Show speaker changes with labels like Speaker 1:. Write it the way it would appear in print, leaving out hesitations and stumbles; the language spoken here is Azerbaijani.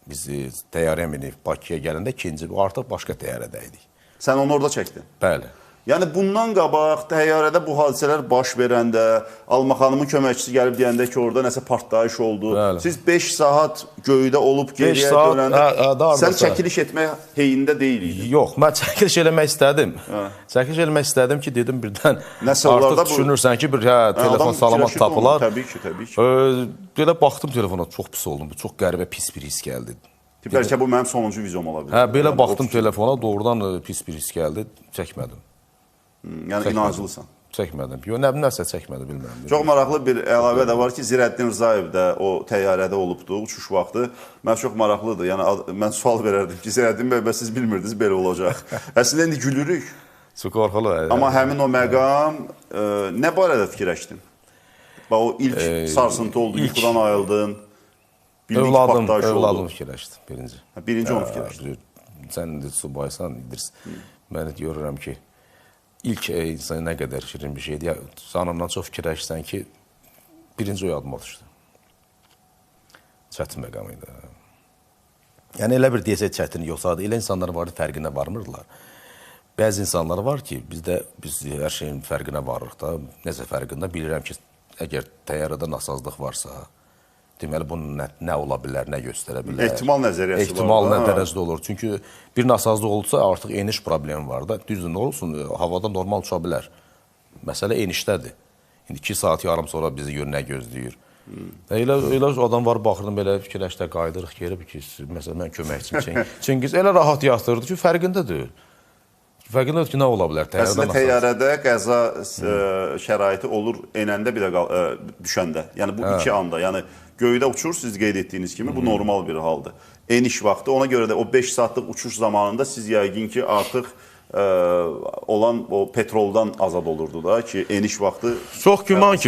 Speaker 1: Biz təyyarəyə minib Bakıya gələndə ikinci, artıq başqa təyyarədə idik.
Speaker 2: Sən onu orada çəkdin?
Speaker 1: Bəli.
Speaker 2: Yəni bundan qabaq təyyarədə bu hadisələr baş verəndə, Alma xanımın köməkçisi gəlib deyəndə ki, orada nəsə partlayış oldu.
Speaker 1: Bəli.
Speaker 2: Siz 5 saat göydə olub geriyə dönəndə sən çəkiliş etmək heyində deyilik.
Speaker 1: Yox, mən çəkiliş eləmək istədim. Çəkiliş eləmək istədim ki, dedim birdən artıq düşünürsən ki, bir telefon salamat tapılar.
Speaker 2: Təbii ki.
Speaker 1: Belə baxdım telefona, çox pis oldum. Çox qəribə, pis bir his gəldi.
Speaker 2: Bəlkə bu mənim sonuncu videom ola bilər.
Speaker 1: Hə, belə baxdım telefona, doğrudan pis bir his gəldi, çəkmədim.
Speaker 2: Yəni inancılısan.
Speaker 1: Çəkmədim. Yox, nəsə çəkmədim, bilmirəm.
Speaker 2: Çox maraqlı bir əlavə də var ki, Zirəddin Rzayev də o təyyarədə olubdu, uçuş vaxtı. Mən çox maraqlıdır. Yəni mən sual verərdim ki, Zirəddin bəy, siz bilmirdiniz belə olacaq. Əslində indi gülürük.
Speaker 1: Çox qorxulu.
Speaker 2: Amma həmin o məqam nə barədə fikirləşdin? Bax o ilk sarsıntı oldu, yuxudan ayıldın.
Speaker 1: Övladım fikirləşdim, birinci.
Speaker 2: Birinci onu fikirləşdim.
Speaker 1: Sən subaysan, İdris. Mən görürəm ki, İlk insan nə qədər şirin bir şeydir. Canımdan çox fikirləşsən ki, birinci o yadıma düşdü. Çətin məqam idi. Yəni, elə bir deyəcək çətin yoxsa, elə insanlar var, fərqinə varmırlar. Bəzi insanlar var ki, biz hər şeyin fərqinə varırıq da, necə fərqində bilirəm ki, əgər təyyarədə nasazlıq varsa, deməli, bunun nə ola bilər, nə göstərə bilər.
Speaker 2: Ehtimal nəzəriyyəsi var.
Speaker 1: Ehtimal nə dərəcədə olur. Çünki bir nasazlıq olursa, artıq eniş problemi var da. Düzdür, nə olsun, havada normal uça bilər. Məsələ enişdədir. İndi 2 saat yarım sonra bizi gör, nə gözləyir. Elə adam var, baxırdım, belə fikirləşdə qaydırıq geri, ki, məsələn, mən köməkçim Çingiz elə rahat yatırdı ki, fərqindədir. Fərqindədir ki, nə ola bilər?
Speaker 2: Əslində, təyyarədə qəza şəraiti olur enəndə bir də düşəndə. Yəni, bu iki anda. Yəni, göydə uçur, siz qeyd etdiyiniz kimi, bu normal bir haldır. Eniş vaxtı, ona görə də o 5 saatlıq uçuş zamanında siz yəqin ki, artıq olan o petroldan azad olurdu da ki, eniş vaxtı...
Speaker 1: Çox güman ki,